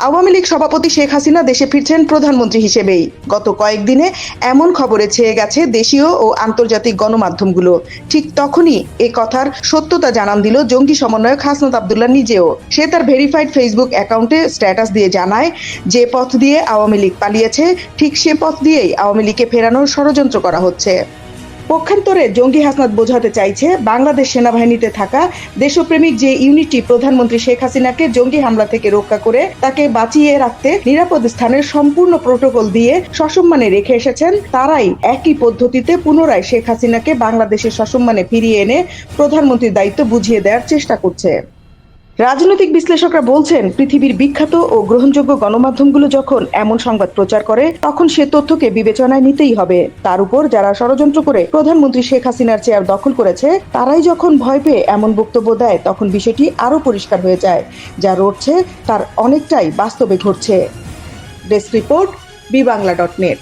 আওয়ামী লীগ সভাপতি শেখ হাসিনা দেশে ফিরছেন প্রধানমন্ত্রী হিসেবেই। গত কয়েকদিনে এমন খবরে ছেয়ে গেছে দেশীয় ও আন্তর্জাতিক গণমাধ্যমগুলো। ঠিক তখনই এ কথার সত্যতা জানান দিল জঙ্গি সমন্বয়ক হাসনাত আব্দুল্লাহ নিজেও। সে তার ভেরিফাইড ফেসবুক অ্যাকাউন্টে স্ট্যাটাস দিয়ে জানায়, যে পথ দিয়ে আওয়ামী লীগ পালিয়েছে ঠিক সে পথ দিয়েই আওয়ামী লীগকে ফেরানোর ষড়যন্ত্র করা হচ্ছে। পক্ষান্তরে জঙ্গি হাসনাত বোঝাতে চাইছে, বাংলাদেশ সেনাবাহিনীতে থাকা দেশপ্রেমিক যে ইউনিটটি প্রধানমন্ত্রী শেখ হাসিনাকে জঙ্গি হামলা থেকে রক্ষা করে তাকে বাঁচিয়ে রাখতে নিরাপদ স্থানের সম্পূর্ণ প্রোটোকল দিয়ে সসম্মানে রেখে এসেছেন, তারাই একই পদ্ধতিতে পুনরায় শেখ হাসিনাকে বাংলাদেশের সসম্মানে ফিরিয়ে এনে প্রধানমন্ত্রীর দায়িত্ব বুঝিয়ে দেওয়ার চেষ্টা করছে। রাজনৈতিক বিশ্লেষকরা বলছেন, পৃথিবীর বিখ্যাত ও গ্রহণযোগ্য গণমাধ্যমগুলো যখন এমন সংবাদ প্রচার করে তখন সে তথ্যকে বিবেচনায় নিতেই হবে। তার উপর যারা ষড়যন্ত্র করে প্রধানমন্ত্রী শেখ হাসিনার চেয়ার দখল করেছে তারাই যখন ভয় পেয়ে এমন বক্তব্য দেয় তখন বিষয়টি আরো পরিষ্কার হয়ে যায়, যা রটছে তার অনেকটাই বাস্তবে ঘটছে। Desk report, বিবাংলা.net।